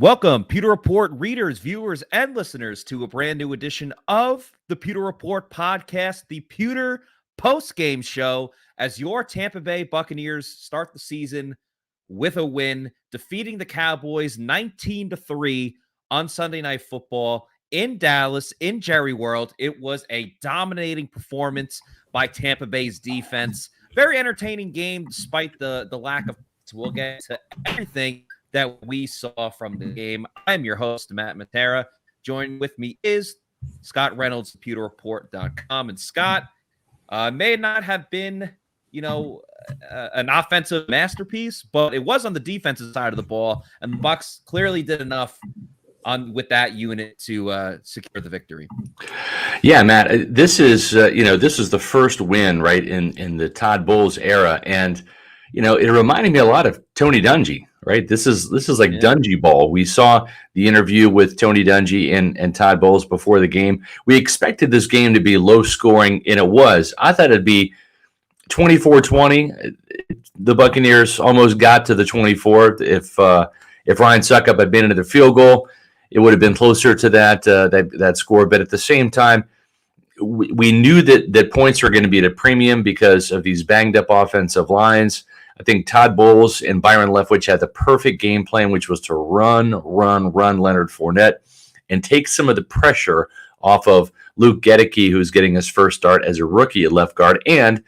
Welcome, Pewter Report readers, viewers, and listeners to a brand new edition of the Pewter Report podcast, the Pewter post-game show, as your Tampa Bay Buccaneers start the season with a win, defeating the Cowboys 19-3 on Sunday Night Football in Dallas, in Jerry World. It was a dominating performance by Tampa Bay's defense. Very entertaining game, despite the lack of. We'll get to everything that we saw from the game. I'm your host, Matt Matera. Joining with me is Scott Reynolds, PewterReport.com. And Scott may not have been, an offensive masterpiece, but it was on the defensive side of the ball, and the Bucs clearly did enough with that unit to secure the victory. Yeah, Matt, this is the first win, right, in the Todd Bowles era, and it reminded me a lot of Tony Dungy. Right, this is like Dungy ball. We saw the interview with Tony Dungy and Todd Bowles before the game. We expected this game to be low scoring, and it was. I thought it'd be 24-20. The Buccaneers almost got to the 24. If Ryan Suckup had been into the field goal, it would have been closer to that score. But at the same time, we knew that points were going to be at a premium because of these banged up offensive lines. I think Todd Bowles and Byron Leftwich had the perfect game plan, which was to run Leonard Fournette and take some of the pressure off of Luke Goedeke, who's getting his first start as a rookie at left guard, and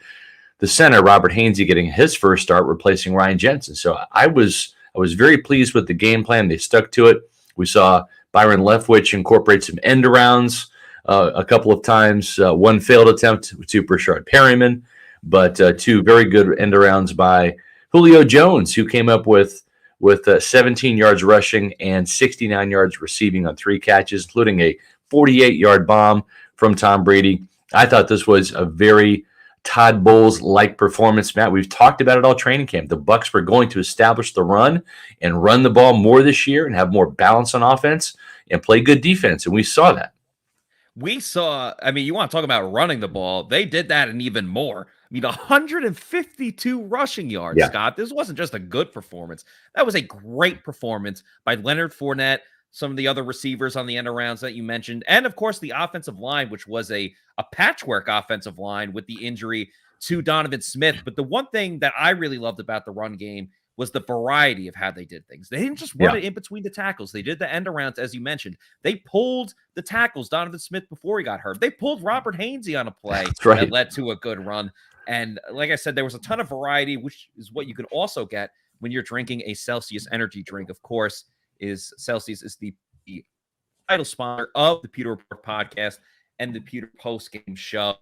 the center, Robert Hainsey, getting his first start, replacing Ryan Jensen. So I was very pleased with the game plan. They stuck to it. We saw Byron Leftwich incorporate some end arounds a couple of times. One failed attempt to Brashard Perryman, but two very good end arounds by Julio Jones, who came up with 17 yards rushing and 69 yards receiving on 3 catches, including a 48-yard bomb from Tom Brady. I thought this was a very Todd Bowles-like performance, Matt. We've talked about it all training camp. The Bucs were going to establish the run and run the ball more this year and have more balance on offense and play good defense, and we saw that. You want to talk about running the ball. They did that and even more. 152 rushing yards, yeah. Scott. This wasn't just a good performance. That was a great performance by Leonard Fournette, some of the other receivers on the end arounds that you mentioned, and, of course, the offensive line, which was a patchwork offensive line with the injury to Donovan Smith. But the one thing that I really loved about the run game was the variety of how they did things. They didn't just run it in between the tackles. They did the end arounds, as you mentioned. They pulled the tackles, Donovan Smith, before he got hurt. They pulled Robert Hainsey on a play that led to a good run. And like I said, there was a ton of variety, which is what you can also get when you're drinking a Celsius energy drink. Of course, Celsius is the title sponsor of the Pewter Report podcast and the Pewter post-game show.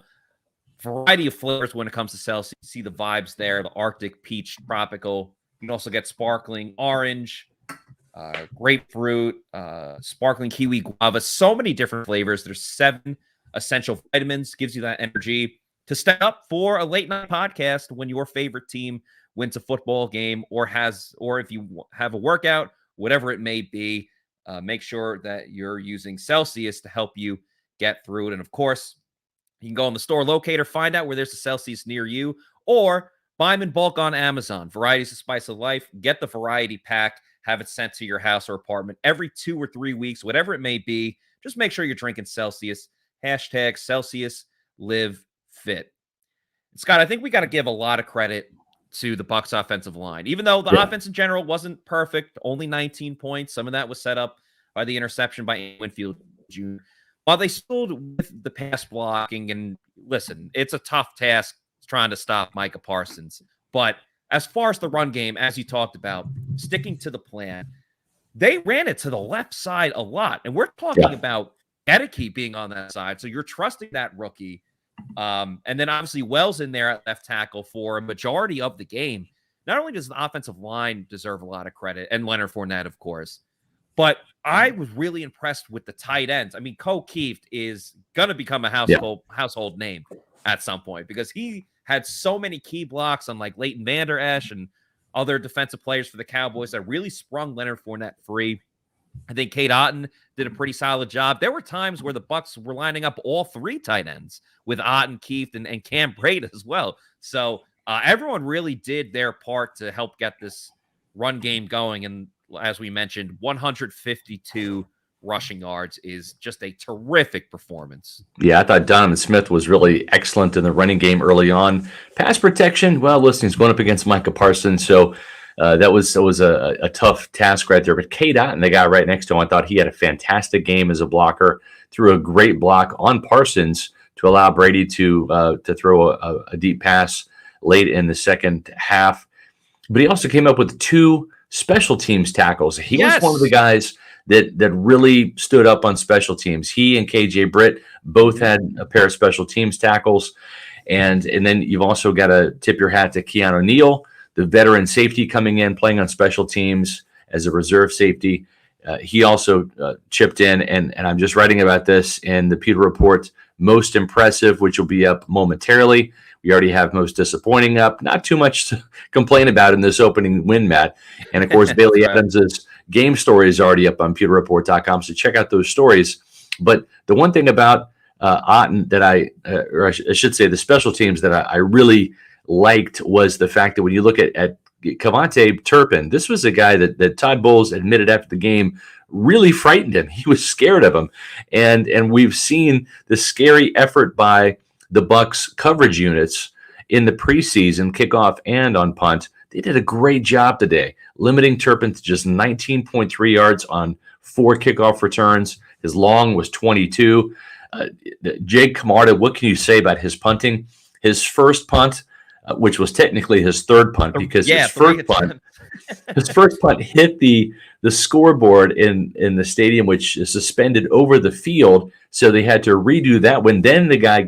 Variety of flavors when it comes to Celsius. You see the vibes there, the Arctic, peach, tropical. You can also get sparkling orange, grapefruit, sparkling kiwi, guava. So many different flavors. There's 7 essential vitamins. Gives you that energy to step up for a late night podcast when your favorite team wins a football game or if you have a workout, whatever it may be. Make sure that you're using Celsius to help you get through it. And of course, you can go on the store locator, find out where there's a Celsius near you, or buy them in bulk on Amazon. Variety's the spice of life. Get the variety pack. Have it sent to your house or apartment every 2 or 3 weeks, whatever it may be. Just make sure you're drinking Celsius. # Celsius Live Fit. Scott, I think we got to give a lot of credit to the Bucs offensive line. Even though the offense in general wasn't perfect, only 19 points. Some of that was set up by the interception by Antoine Winfield Jr. While they struggled with the pass blocking, and listen, it's a tough task trying to stop Micah Parsons. But as far as the run game, as you talked about, sticking to the plan, they ran it to the left side a lot. And we're talking about Goedeke being on that side. So you're trusting that rookie. And then obviously Wells in there at left tackle for a majority of the game. Not only does the offensive line deserve a lot of credit, and Leonard Fournette, of course, but I was really impressed with the tight ends. Cole Keeft is going to become a household name at some point because he had so many key blocks on like Leighton Vander Esch and other defensive players for the Cowboys that really sprung Leonard Fournette free. I think Cade Otton did a pretty solid job. There were times where the Bucs were lining up all 3 tight ends with Otton, Keeft, and Cam Brate as well. So everyone really did their part to help get this run game going. And as we mentioned, 152 rushing yards is just a terrific performance. Yeah, I thought Donovan Smith was really excellent in the running game early on. Pass protection, well, listen, he's going up against Micah Parsons, so that was a tough task right there. But K-Dot, and the guy right next to him, I thought he had a fantastic game as a blocker, threw a great block on Parsons to allow Brady to throw a deep pass late in the second half. But he also came up with 2 special teams tackles. He was one of the guys that really stood up on special teams. He and KJ Britt both had a pair of special teams tackles. And then you've also got to tip your hat to Keanu O'Neal, the veteran safety coming in, playing on special teams as a reserve safety. He also chipped in, and I'm just writing about this in the Pewter Report, most impressive, which will be up momentarily. We already have most disappointing up. Not too much to complain about in this opening win, Matt. And, of course, Bailey Adams's game story is already up on pewterreport.com, so check out those stories. But the one thing about Otten that or I should say the special teams that I really liked was the fact that when you look at Cavante Turpin, this was a guy that Todd Bowles admitted after the game really frightened him. He was scared of him. And we've seen the scary effort by the Bucs coverage units in the preseason, kickoff and on punt. They did a great job today, limiting Turpin to just 19.3 yards on 4 kickoff returns. His long was 22. Jake Camarda, what can you say about his punting? His first punt, which was technically his third punt, because his first punt hit the scoreboard in the stadium, which is suspended over the field. So they had to redo that when then the guy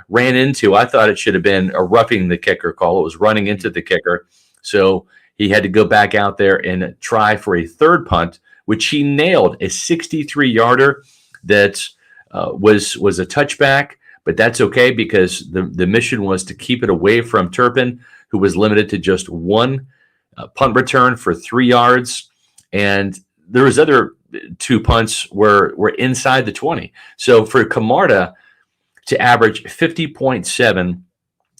ran into, I thought it should have been a roughing the kicker call. It was running into the kicker. So he had to go back out there and try for a third punt, which he nailed, a 63-yarder that was a touchback. But that's okay because the mission was to keep it away from Turpin, who was limited to just 1 punt return for 3 yards. And there was other 2 punts were inside the 20. So for Camarda to average 50.7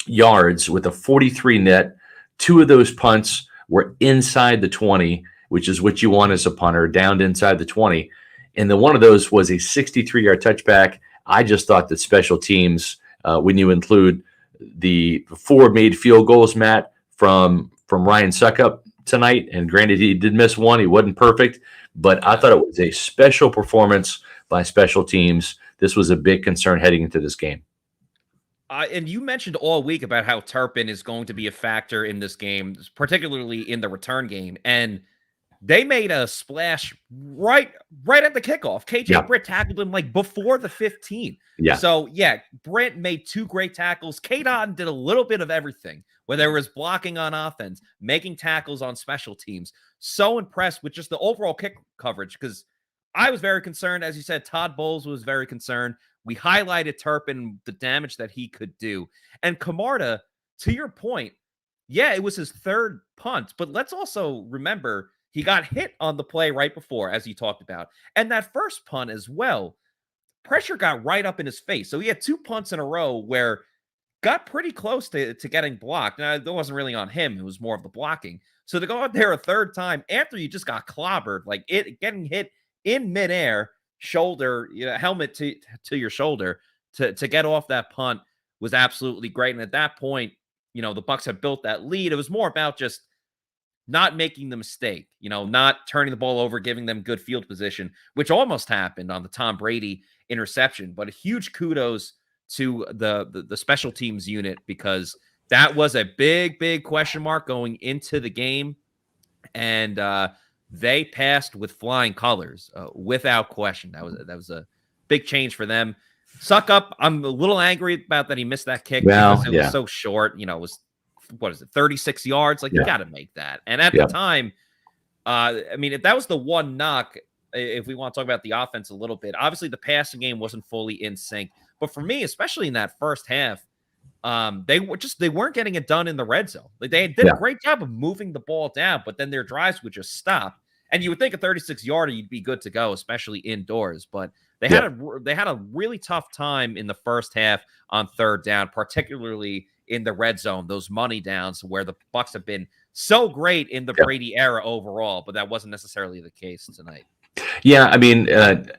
yards with a 43 net, 2 of those punts were inside the 20, which is what you want as a punter, down inside the 20. And then one of those was a 63-yard touchback. I just thought that special teams, when you include the 4 made field goals, Matt, from Ryan Suckup tonight, and granted he did miss 1, he wasn't perfect, but I thought it was a special performance by special teams. This was a big concern heading into this game. And you mentioned all week about how Turpin is going to be a factor in this game, particularly in the return game. And they made a splash right at the kickoff. KJ Britt tackled him like before the 15. Yeah. So, Britt made 2 great tackles. K-Dot did a little bit of everything, whether it was blocking on offense, making tackles on special teams. So impressed with just the overall kick coverage, because I was very concerned. As you said, Todd Bowles was very concerned. We highlighted Turpin, the damage that he could do. And Camarda, to your point, it was his 3rd punt. But let's also remember he got hit on the play right before, as you talked about. And that first punt as well, pressure got right up in his face. So he had 2 punts in a row where got pretty close to getting blocked. Now, that wasn't really on him. It was more of the blocking. So to go out there a 3rd time after you just got clobbered, like getting hit in midair, shoulder, helmet to your shoulder, to get off that punt was absolutely great. And at that point, the Bucs had built that lead. It was more about just not making the mistake, not turning the ball over, giving them good field position, which almost happened on the Tom Brady interception. But a huge kudos to the special teams unit, because that was a big question mark going into the game. And they passed with flying colors, without question. That was a big change for them. Suckup, I'm a little angry about that he missed that kick, because it was so short. It was, 36 yards? Like, you got to make that. And at the time, if that was the one knock, if we want to talk about the offense a little bit, obviously the passing game wasn't fully in sync. But for me, especially in that first half, they weren't getting it done in the red zone. Like, they did a great job of moving the ball down, but then their drives would just stop. And you would think a 36-yarder, you'd be good to go, especially indoors. But they had a really tough time in the first half on 3rd down, particularly in the red zone, those money downs where the Bucs have been so great in the Brady era overall, but that wasn't necessarily the case tonight. Yeah, I mean,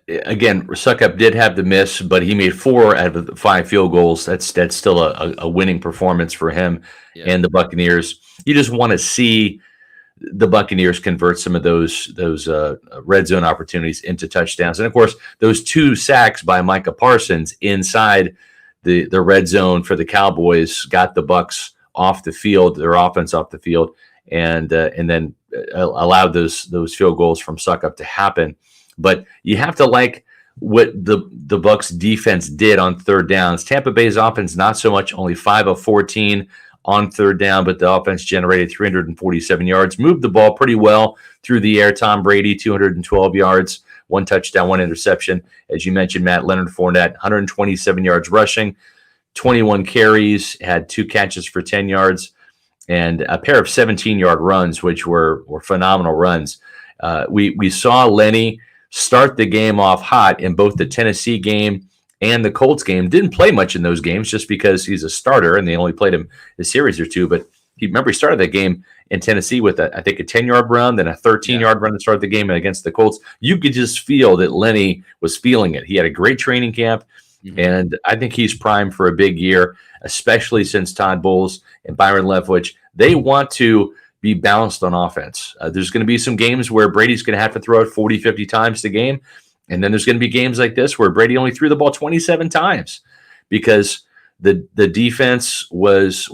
again, Suckup did have the miss, but he made 4 out of the 5 field goals. That's still a winning performance for him and the Buccaneers. You just want to see the Buccaneers convert some of those red zone opportunities into touchdowns, and of course, those 2 sacks by Micah Parsons inside the red zone for the Cowboys got the Bucs off the field, their offense off the field, and then allowed those field goals from Suckup to happen. But you have to like what the Bucs defense did on third downs. Tampa Bay's offense not so much, only 5 of 14 on third down, but the offense generated 347 yards, moved the ball pretty well through the air. Tom Brady, 212 yards, 1 touchdown, 1 interception. As you mentioned, Matt, Leonard Fournette, 127 yards rushing, 21 carries, had 2 catches for 10 yards, and a pair of 17-yard runs, which were phenomenal runs. We saw Lenny start the game off hot in both the Tennessee game and the Colts game. Didn't play much in those games just because he's a starter and they only played him a series or 2. But he started that game in Tennessee with I think a 10-yard run, then a 13-yard run to start the game against the Colts. You could just feel that Lenny was feeling it. He had a great training camp. And I think he's primed for a big year, especially since Todd Bowles and Byron Leftwich, they want to be balanced on offense. There's going to be some games where Brady's going to have to throw it 40, 50 times the game. And then there's going to be games like this where Brady only threw the ball 27 times because the defense was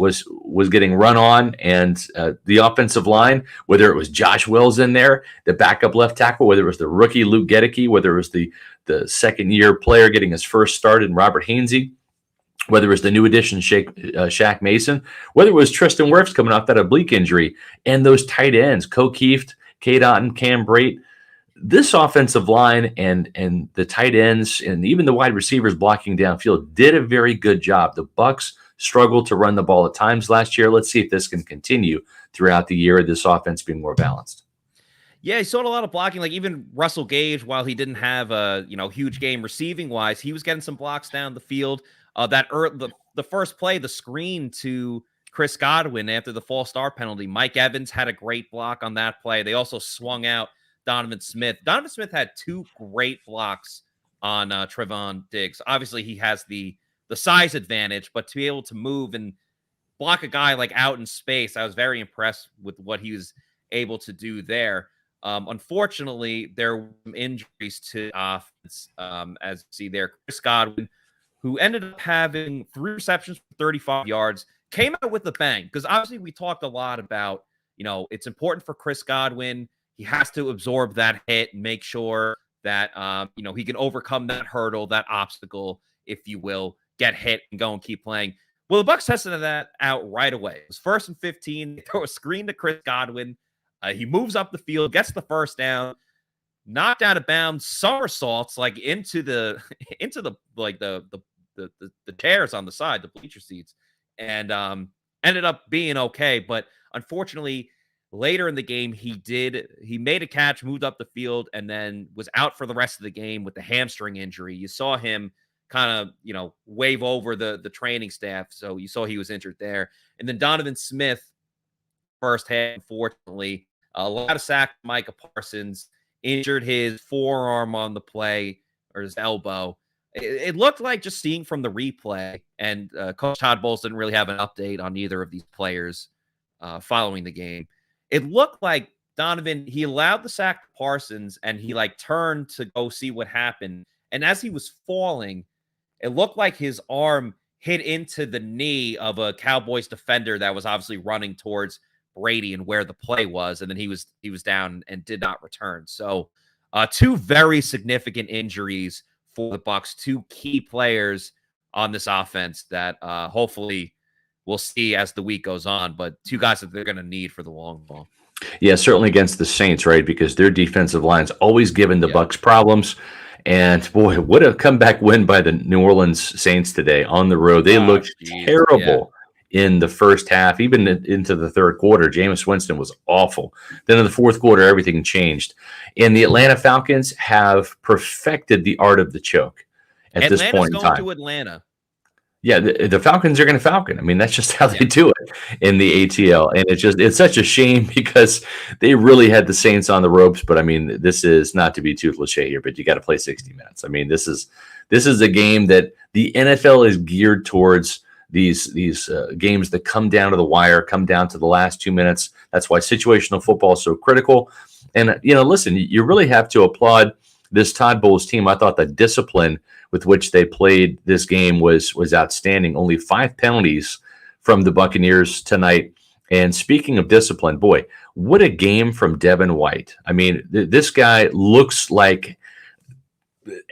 getting run on, and the offensive line, whether it was Josh Wells in there, the backup left tackle, whether it was the rookie Luke Goedeke, whether it was the second-year player getting his first start in Robert Hainsey, whether it was the new addition Shaq Mason, whether it was Tristan Wirfs coming off that oblique injury, and those tight ends, Kieft, Cade Otton, Cam Brate. This offensive line and the tight ends and even the wide receivers blocking downfield did a very good job. The Bucs struggled to run the ball at times last year. Let's see if this can continue throughout the year, this offense being more balanced. Yeah, he saw a lot of blocking. Like even Russell Gage, while he didn't have a huge game receiving wise, he was getting some blocks down the field. The first play, the screen to Chris Godwin after the false start penalty, Mike Evans had a great block on that play. They also swung out Donovan Smith. Donovan Smith had 2 great blocks on Trevon Diggs. Obviously, he has the size advantage, but to be able to move and block a guy like out in space, I was very impressed with what he was able to do there. Unfortunately, there were some injuries to offense, as you see there. Chris Godwin, who ended up having 3 receptions for 35 yards, came out with a bang. Because obviously we talked a lot about, it's important for Chris Godwin. He has to absorb that hit and make sure that, he can overcome that hurdle, that obstacle, if you will, get hit and go and keep playing. Well, the Bucs tested that out right away. It was 1st and 15. They throw a screen to Chris Godwin. He moves up the field, gets the first down, knocked out of bounds, somersaults into the chairs on the side, the bleacher seats, and ended up being okay. But unfortunately, later in the game, he made a catch, moved up the field, and then was out for the rest of the game with the hamstring injury. You saw him kind of, wave over the training staff. So you saw he was injured there. And then Donovan Smith, first half, unfortunately, allowed a sack to Micah Parsons, injured his forearm on the play, or his elbow. It looked like, just seeing from the replay, and Coach Todd Bowles didn't really have an update on either of these players following the game. It looked like Donovan, he allowed the sack to Parsons, and he turned to go see what happened. And as he was falling, it looked like his arm hit into the knee of a Cowboys defender that was obviously running towards Brady and where the play was, and then he was down and did not return. So 2 very significant injuries for the Bucs, 2 key players on this offense that hopefully we'll see as the week goes on, but 2 guys that they're going to need for the long ball. Yeah, certainly against the Saints, right? Because their defensive line's always given the Bucs problems. And boy, what a comeback win by the New Orleans Saints today on the road. They looked terrible in the first half, even into the third quarter. Jameis Winston was awful. Then in the fourth quarter, everything changed. And the Atlanta Falcons have perfected the art of the choke at this point in time. Atlanta's going to Atlanta. Yeah, the Falcons are going to Falcon. I mean, that's just how they do it in the ATL, and it's such a shame because they really had the Saints on the ropes. But I mean, this is not to be too cliche here, but you got to play 60 minutes. I mean, this is a game that the NFL is geared towards. These games that come down to the wire, come down to the last 2 minutes. That's why situational football is so critical. And listen, you really have to applaud this Todd Bowles team. I thought the discipline with which they played this game was outstanding. Only 5 penalties from the Buccaneers tonight. And speaking of discipline, boy, what a game from Devin White. I mean, this guy looks like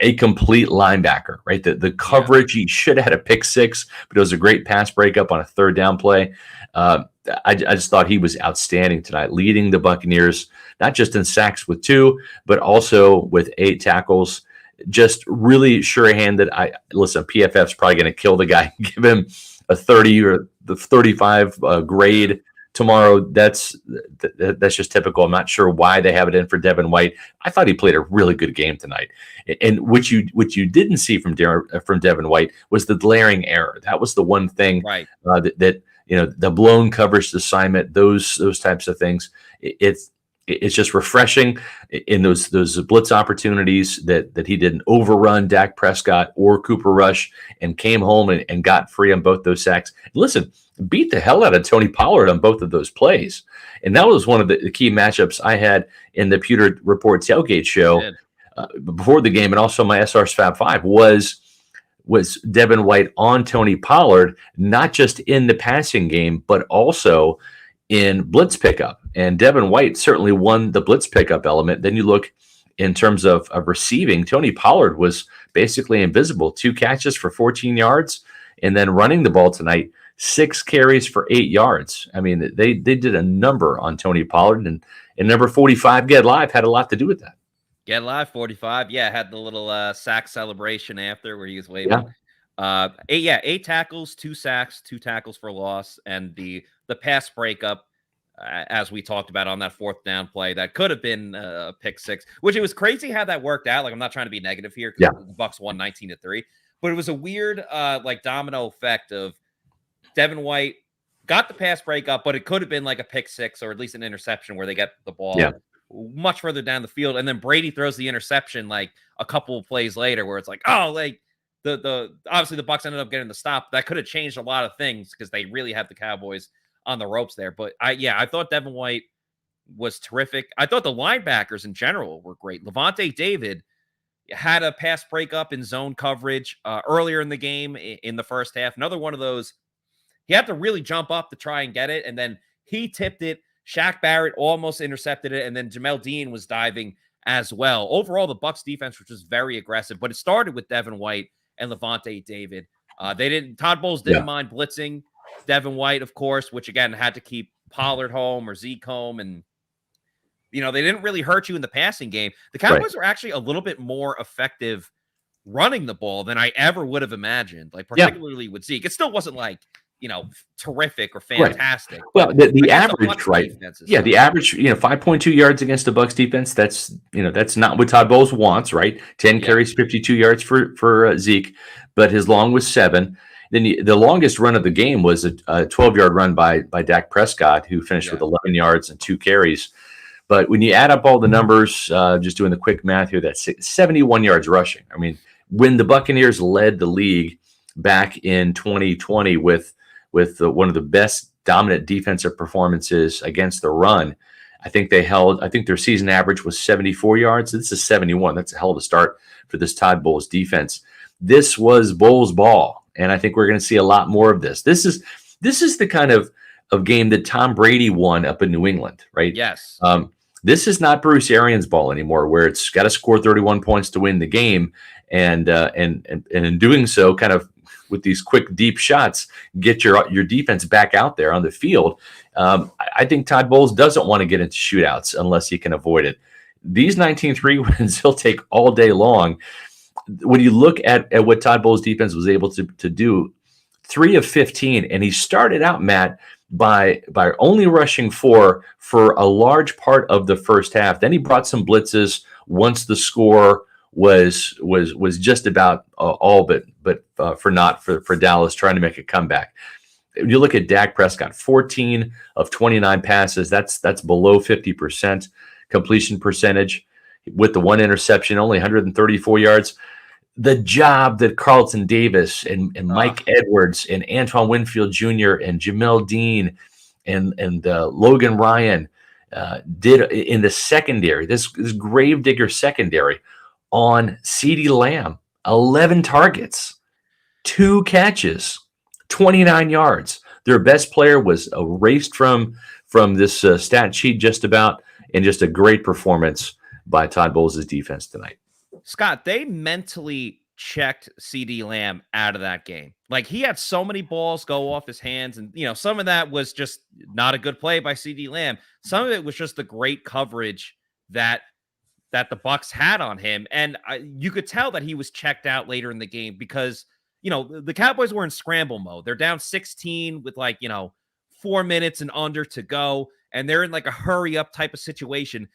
a complete linebacker, right? The coverage, he should have had a pick 6, but it was a great pass breakup on a 3rd down play. I just thought he was outstanding tonight, leading the Buccaneers, not just in sacks with 2, but also with 8 tackles. Just really sure-handed. Listen, PFF's probably going to kill the guy, give him a 30 or the 35 grade tomorrow. That's just typical. I'm not sure why they have it in for Devin White. I thought he played a really good game tonight. And what you didn't see from Devin White was the glaring error. That was the one thing, right? That the blown coverage assignment, those types of things. It's just refreshing in those blitz opportunities that he didn't overrun Dak Prescott or Cooper Rush and came home and got free on both those sacks. Listen, beat the hell out of Tony Pollard on both of those plays. And that was one of the key matchups I had in the Pewter Report tailgate show before the game, and also my SR's Fab 5 was Devin White on Tony Pollard, not just in the passing game, but also in blitz pickup. And Devin White certainly won the blitz pickup element. Then you look in terms of receiving, Tony Pollard was basically invisible. 2 catches for 14 yards, and then running the ball tonight, 6 carries for 8 yards. I mean, they did a number on Tony Pollard, and number 45, Get Live, had a lot to do with that. Get Live 45, had the little sack celebration after where he was waving. 8 tackles, 2 sacks, 2 tackles for loss, and the pass breakup, as we talked about on that 4th down play, that could have been a pick 6, which it was crazy how that worked out. Like, I'm not trying to be negative here because the Bucs won 19-3, but it was a weird like domino effect of Devin White got the pass breakup, but it could have been like a pick 6 or at least an interception where they get the ball much further down the field, and then Brady throws the interception like a couple of plays later where it's like, oh, like the obviously the Bucs ended up getting the stop. That could have changed a lot of things because they really had the Cowboys on the ropes there. But I thought Devin White was terrific. I thought the linebackers in general were great. Lavonte David had a pass breakup in zone coverage earlier in the game in the first half. Another one of those, he had to really jump up to try and get it, and then he tipped it. Shaq Barrett almost intercepted it, and then Jamel Dean was diving as well. Overall, the Bucs defense, which was very aggressive, but it started with Devin White and Lavonte David. Todd Bowles didn't mind blitzing Devin White, of course, which again had to keep Pollard home or Zeke home, and they didn't really hurt you in the passing game. The Cowboys were actually a little bit more effective running the ball than I ever would have imagined, like particularly with Zeke. It still wasn't like terrific or fantastic. Well, the average, right? The average, 5.2 yards against the Bucs defense. That's not what Todd Bowles wants, right? 10 carries, 52 yards for Zeke, but his long was 7. Then the longest run of the game was a 12-yard run by Dak Prescott, who finished with 11 yards and 2 carries. But when you add up all the numbers, just doing the quick math here, that's 71 yards rushing. I mean, when the Buccaneers led the league back in 2020 with one of the best dominant defensive performances against the run, I think their season average was 74 yards. This is 71. That's a hell of a start for this Todd Bowles defense. This was Bowles ball, and I think we're going to see a lot more of this. This is the kind of game that Tom Brady won up in New England, right? Yes. This is not Bruce Arians ball anymore, where it's got to score 31 points to win the game, and in doing so, kind of with these quick deep shots, get your defense back out there on the field. I think Todd Bowles doesn't want to get into shootouts unless he can avoid it. These 19-3 wins he'll take all day long. When you look at what Todd Bowles' defense was able to do, 3 of 15, and he started out, Matt, by only rushing 4 for a large part of the first half. Then he brought some blitzes once the score was just about all but for Dallas trying to make a comeback. You look at Dak Prescott, 14 of 29 passes. That's below 50% completion percentage with the one interception, only 134 yards. The job that Carlton Davis and Mike Edwards and Antoine Winfield Jr. and Jamel Dean and Logan Ryan did in the secondary, this gravedigger secondary on CeeDee Lamb, 11 targets, 2 catches, 29 yards. Their best player was erased from this stat sheet just about, and just a great performance by Todd Bowles' defense tonight. Scott, they mentally checked CeeDee Lamb out of that game. Like, he had so many balls go off his hands, and some of that was just not a good play by CeeDee Lamb. Some of it was just the great coverage that the Bucs had on him, and you could tell that he was checked out later in the game because the Cowboys were in scramble mode. They're down 16 with 4 minutes and under to go, and they're in a hurry up type of situation.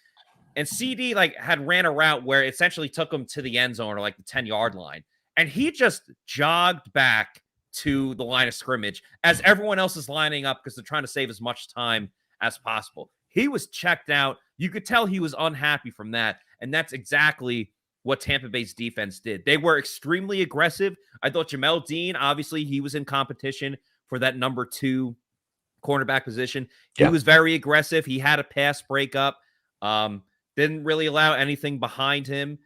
And CD had ran a route where it essentially took him to the end zone or the 10-yard line. And he just jogged back to the line of scrimmage as everyone else is lining up because they're trying to save as much time as possible. He was checked out. You could tell he was unhappy from that. And that's exactly what Tampa Bay's defense did. They were extremely aggressive. I thought Jamel Dean, obviously, he was in competition for that number 2 cornerback position. He was very aggressive. He had a pass breakup. Didn't really allow anything behind him.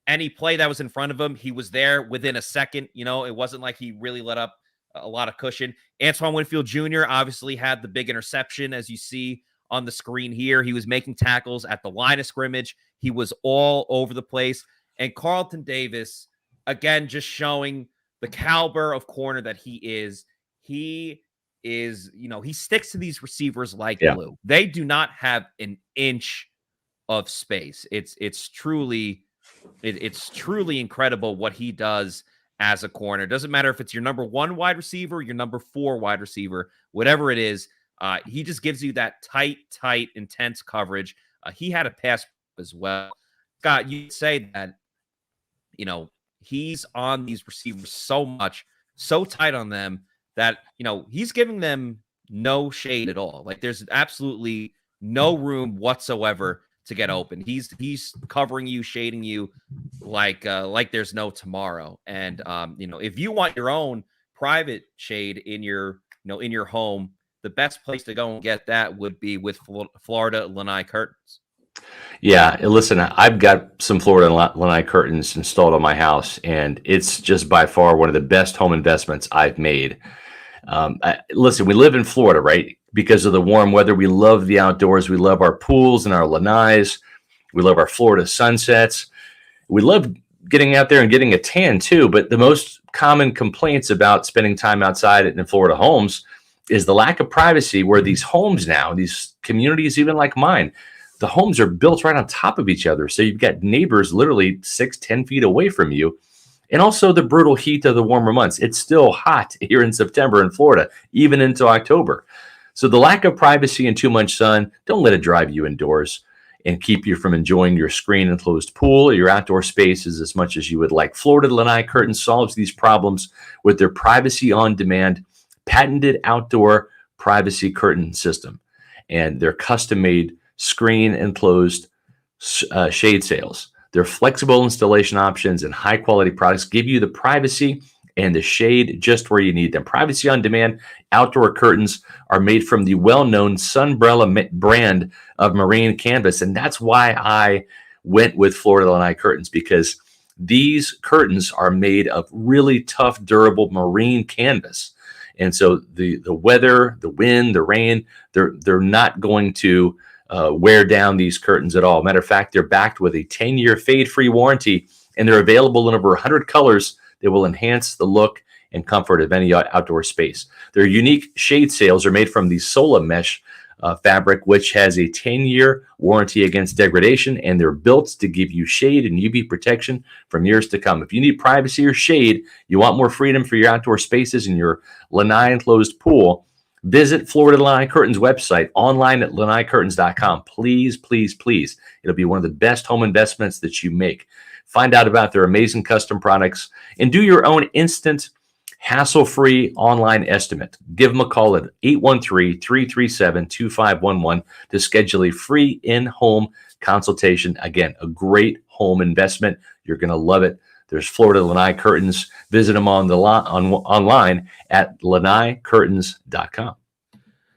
Any play that was in front of him, he was there within a second. It wasn't like he really let up a lot of cushion. Antoine Winfield Jr. obviously had the big interception, as you see on the screen here. He was making tackles at the line of scrimmage. He was all over the place. And Carlton Davis, again, just showing the caliber of corner that he is. He sticks to these receivers like glue. They do not have an inch of space. It's truly incredible what he does as a corner. It doesn't matter if it's your number 1 wide receiver, your number 4 wide receiver, whatever it is. He just gives you that tight, intense coverage. He had a pass as well. Scott, you'd say that, he's on these receivers so much, so tight on them that, he's giving them no shade at all. There's absolutely no room whatsoever to get open. He's covering you, shading you like there's no tomorrow. And if you want your own private shade in your home, the best place to go and get that would be with Florida Lanai curtains. Yeah, listen, I've got some Florida Lanai curtains installed on my house, and it's just by far one of the best home investments I've made. Listen, we live in Florida, right? Because of the warm weather, we love the outdoors. We love our pools and our lanais. We love our Florida sunsets. We love getting out there and getting a tan too. But the most common complaints about spending time outside in Florida homes is the lack of privacy, where these homes now, these communities, even like mine, the homes are built right on top of each other. So you've got neighbors literally 6-10 feet away from you. And also the brutal heat of the warmer months. It's still hot here in September in Florida, even into October. So the lack of privacy and too much sun, don't let it drive you indoors and keep you from enjoying your screen-enclosed pool or your outdoor spaces as much as you would like. Florida Lanai Curtain solves these problems with their privacy on-demand, patented outdoor privacy curtain system and their custom-made screen-enclosed shade sails. Their flexible installation options and high-quality products give you the privacy and the shade just where you need them. Privacy on demand outdoor curtains are made from the well-known Sunbrella brand of marine canvas, and that's why I went with Florida Lanai curtains, because these curtains are made of really tough, durable marine canvas. And so the weather, the wind, the rain, they're not going to wear down these curtains at all. Matter of fact, they're backed with a 10-year fade-free warranty, and they're available in over 100 colors that will enhance the look and comfort of any outdoor space. Their unique shade sails are made from the Sola mesh fabric, which has a 10-year warranty against degradation, and they're built to give you shade and UV protection from years to come. If you need privacy or shade, you want more freedom for your outdoor spaces in your lanai enclosed pool, Visit Florida Lanai Curtains website online at lanaiCurtains.com. Please, please, please. It'll be one of the best home investments that you make. Find out about their amazing custom products and do your own instant, hassle-free online estimate. Give them a call at 813-337-2511 to schedule a free in-home consultation. Again, a great home investment. You're going to love it. There's Florida Lanai Curtains. Visit them online at lanaiCurtains.com.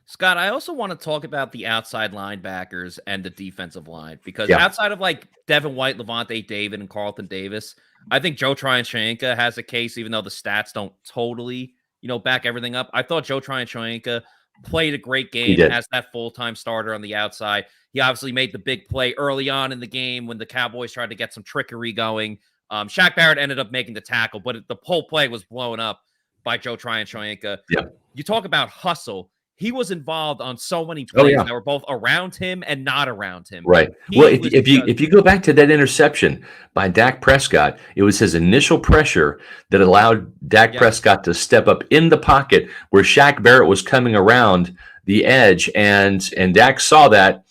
Scott, I also want to talk about the outside linebackers and the defensive line, because outside of like Devin White, Lavonte David, and Carlton Davis, I think Joe Tryon-Shoyinka has a case, even though the stats don't totally, back everything up. I thought Joe Tryon-Shoyinka played a great game as that full-time starter on the outside. He obviously made the big play early on in the game when the Cowboys tried to get some trickery going. Shaq Barrett ended up making the tackle, but the whole play was blown up by Joe Tryon-Shoyinka. You talk about hustle. He was involved on so many plays that were both around him and not around him. Right. Well, if you go back to that interception by Dak Prescott, it was his initial pressure that allowed Dak Prescott to step up in the pocket where Shaq Barrett was coming around the edge, and Dak saw that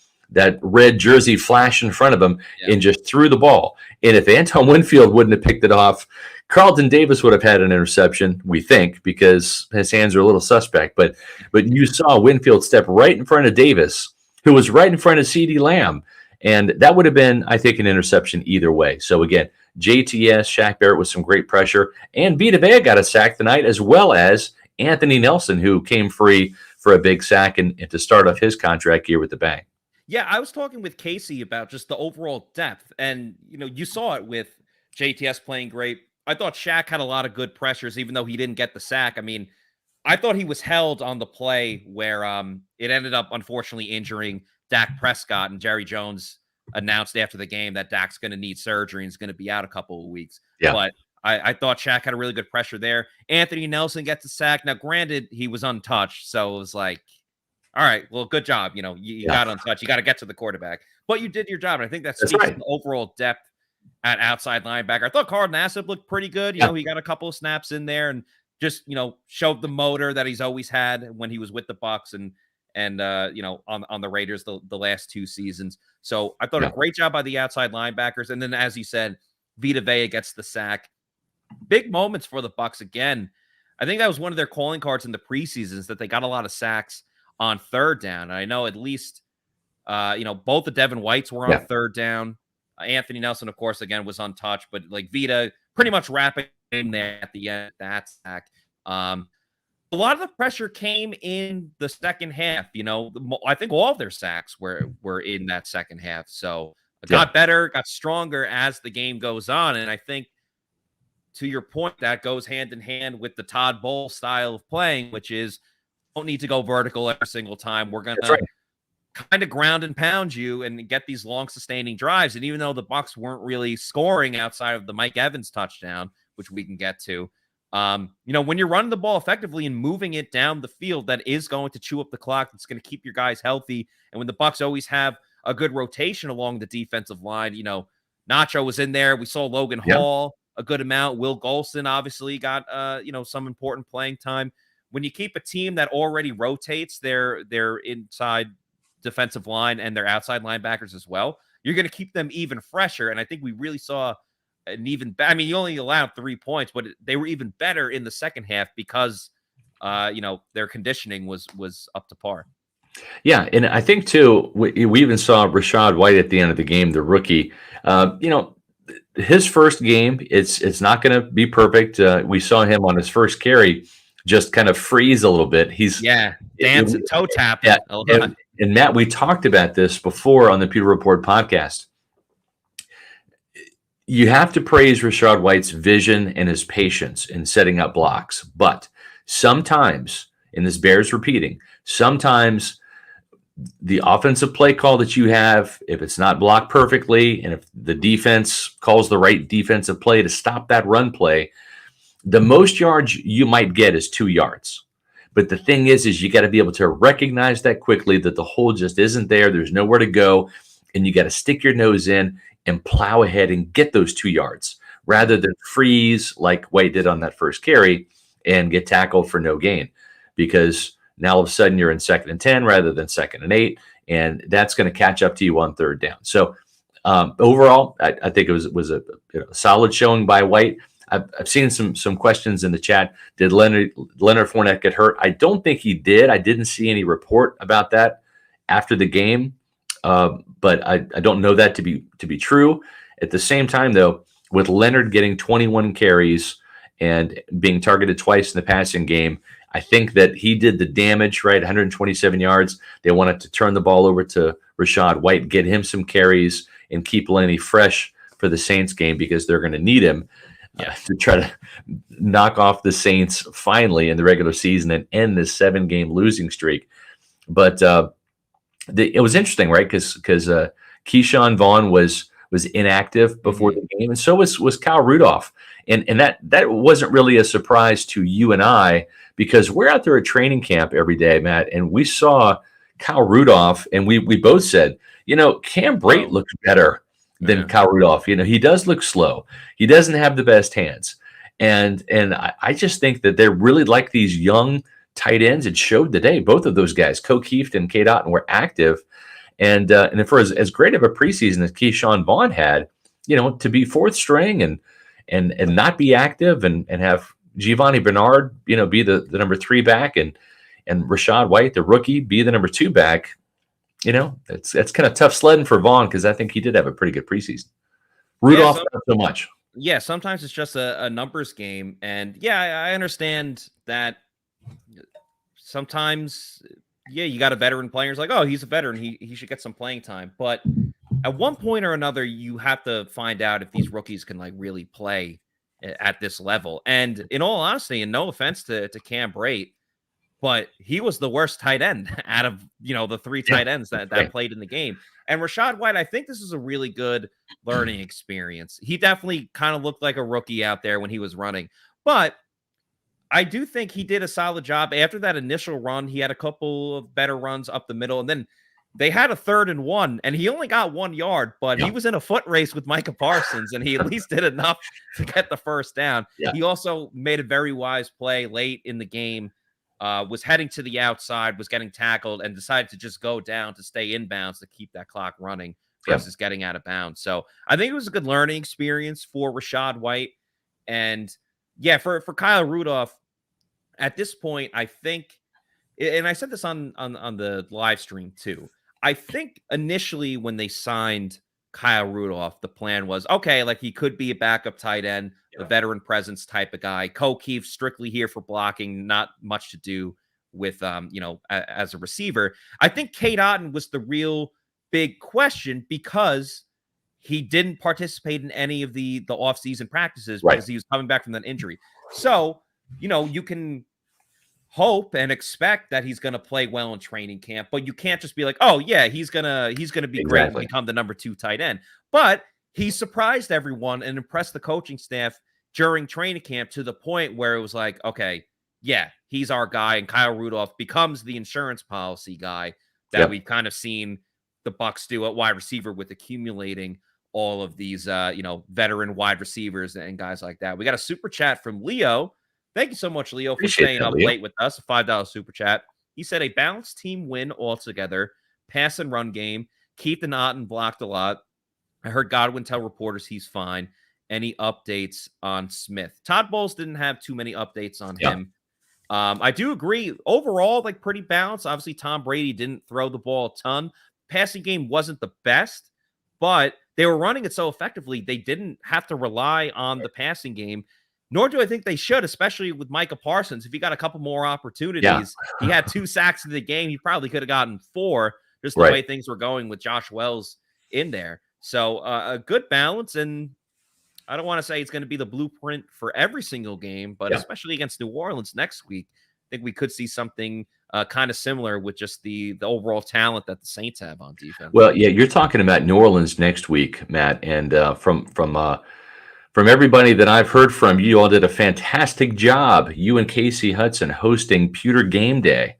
red jersey flash in front of him and just threw the ball. And if Antoine Winfield wouldn't have picked it off, Carlton Davis would have had an interception, we think, because his hands are a little suspect. But you saw Winfield step right in front of Davis, who was right in front of CeeDee Lamb. And that would have been, I think, an interception either way. So, again, JTS, Shaq Barrett with some great pressure. And Vita got a sack tonight, as well as Anthony Nelson, who came free for a big sack and to start off his contract year with the bang. Yeah, I was talking with Casey about just the overall depth. And, you saw it with JTS playing great. I thought Shaq had a lot of good pressures, even though he didn't get the sack. I mean, I thought he was held on the play where it ended up, unfortunately, injuring Dak Prescott, and Jerry Jones announced after the game that Dak's going to need surgery and is going to be out a couple of weeks. But I thought Shaq had a really good pressure there. Anthony Nelson gets the sack. Now, granted, he was untouched, so it was like, all right, well, good job. You got untouched. You got to get to the quarterback. But you did your job, and I think that speaks to the overall depth at outside linebacker. I thought Carl Nassib looked pretty good. He got a couple of snaps in there and just, showed the motor that he's always had when he was with the Bucs and on the Raiders the last two seasons. So I thought a great job by the outside linebackers. And then, as you said, Vita gets the sack. Big moments for the Bucs again. I think that was one of their calling cards in the preseasons, that they got a lot of sacks on third down. And I know at least, both the Devin Whites were on third down. Anthony Nelson, of course, again, was untouched, but like Vita pretty much wrapping in there at the end of that sack. A lot of the pressure came in the second half. I think all of their sacks were in that second half. So it got better, got stronger as the game goes on. And I think, to your point, that goes hand in hand with the Todd Bowles style of playing, which is don't need to go vertical every single time. We're going to kind of ground and pound you and get these long sustaining drives. And even though the Bucs weren't really scoring outside of the Mike Evans touchdown, which we can get to, when you're running the ball effectively and moving it down the field, that is going to chew up the clock. It's going to keep your guys healthy. And when the Bucs always have a good rotation along the defensive line, Nacho was in there. We saw Logan Hall a good amount. Will Golston obviously got, some important playing time. When you keep a team that already rotates their inside defensive line and their outside linebackers as well, you're going to keep them even fresher. And I think we really saw an even you only allowed 3 points, but they were even better in the second half because their conditioning was up to par. Yeah, and I think too, we even saw Rachaad White at the end of the game, the rookie. His first game, it's not going to be perfect. We saw him on his first carry just kind of freeze a little bit. He's dancing, toe tapping. And Matt, we talked about this before on the Pewter Report podcast. You have to praise Rachaad White's vision and his patience in setting up blocks. But sometimes, and this bears repeating, sometimes the offensive play call that you have, if it's not blocked perfectly, and if the defense calls the right defensive play to stop that run play, the most yards you might get is 2 yards. But the thing is you got to be able to recognize that quickly, that the hole just isn't there. There's nowhere to go. And you got to stick your nose in and plow ahead and get those 2 yards rather than freeze like White did on that first carry and get tackled for no gain. Because Now all of a sudden you're in 2nd and 10 rather than 2nd and 8, and that's going to catch up to you on 3rd down. So overall, I think it was a solid showing by White. I've seen some questions in the chat. Did Leonard Fournette get hurt? I don't think he did. I didn't see any report about that after the game, but I don't know that to be true. At the same time, though, with Leonard getting 21 carries and being targeted twice in the passing game, I think that he did the damage, right? 127 yards. They wanted to turn the ball over to Rachaad White, get him some carries, and keep Lenny fresh for the Saints game because they're going to need him to try to knock off the Saints finally in the regular season and end this 7-game losing streak. But it was interesting, right? Because Keyshawn Vaughan was inactive before the game, and so was Kyle Rudolph. And that wasn't really a surprise to you and I, because we're out there at training camp every day, Matt, and we saw Kyle Rudolph, and we both said, Cam Brate looks better than Kyle Rudolph. He does look slow. He doesn't have the best hands. And I just think that they really like these young tight ends. It showed today. Both of those guys, Keeft and Cade Otton, were active. And for as great of a preseason as Keyshawn Vaughan had, to be 4th string and not be active and have Giovanni Bernard, be the number 3 back and Rachaad White, the rookie, be the number 2 back. That's kind of tough sledding for Vaughan, because I think he did have a pretty good preseason. Rudolph, not so much. Yeah, sometimes it's just a numbers game. And I understand that sometimes, you got a veteran player. It's like, oh, he's a veteran. He should get some playing time. But at one point or another, you have to find out if these rookies can really play at this level. And in all honesty, and no offense to Cam Brate, but he was the worst tight end out of, the 3 tight ends that played in the game. And Rachaad White, I think this is a really good learning experience. He definitely kind of looked like a rookie out there when he was running. But I do think he did a solid job. After that initial run, he had a couple of better runs up the middle. And then they had a 3rd and 1, and he only got 1 yard, but he was in a foot race with Micah Parsons, and he at least did enough to get the 1st down. Yeah. He also made a very wise play late in the game, was heading to the outside, was getting tackled, and decided to just go down to stay inbounds to keep that clock running versus getting out of bounds. So I think it was a good learning experience for Rachaad White. And for Kyle Rudolph, at this point, I think, and I said this on the live stream too, I think initially when they signed Kyle Rudolph, the plan was, okay, he could be a backup tight end, the veteran presence type of guy. Keeft strictly here for blocking, not much to do with, as a receiver. I think Cade Otton was the real big question, because he didn't participate in any of the offseason practices because he was coming back from that injury. So, you can hope and expect that he's going to play well in training camp, but you can't just be like, oh yeah, he's going to be great and become the number 2 tight end. But he surprised everyone and impressed the coaching staff during training camp to the point where it was like, okay, yeah, he's our guy. And Kyle Rudolph becomes the insurance policy guy that we've kind of seen the Bucs do at wide receiver with accumulating all of these, veteran wide receivers and guys like that. We got a super chat from Leo. Thank you so much, Leo, for staying up late with us. A $5 super chat. He said a balanced team win altogether. Pass and run game. Keith and Otton blocked a lot. I heard Godwin tell reporters he's fine. Any updates on Smith? Todd Bowles didn't have too many updates on him. I do agree. Overall, pretty balanced. Obviously, Tom Brady didn't throw the ball a ton. Passing game wasn't the best, but they were running it so effectively, they didn't have to rely on the passing game. Nor do I think they should, especially with Micah Parsons. If he got a couple more opportunities, he had 2 sacks in the game. He probably could have gotten 4, just the way things were going with Josh Wells in there. So a good balance. And I don't want to say it's going to be the blueprint for every single game, but especially against New Orleans next week, I think we could see something kind of similar with just the overall talent that the Saints have on defense. Well, you're talking about New Orleans next week, Matt, and from everybody that I've heard from, you all did a fantastic job. You and Casey Hudson hosting Pewter Game Day